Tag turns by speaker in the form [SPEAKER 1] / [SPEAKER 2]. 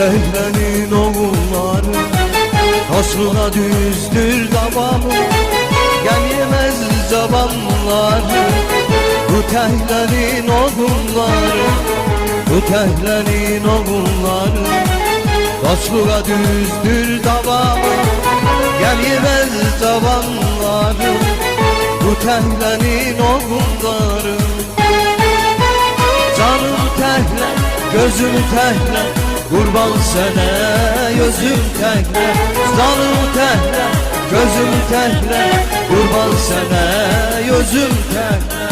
[SPEAKER 1] tehlenin oğulları Tosun'a düzdür davamı Gelmez zamanları Bu tehlenin oğulları Bu tehlenin oğulları Tosun'a düzdür davamı Gelmez zamanları Bu tehlenin oğulları Canım tehle, gözüm tehle Kurban sene, gözüm tehle Canım tehle, gözüm tehle Kurban sene, gözüm tehle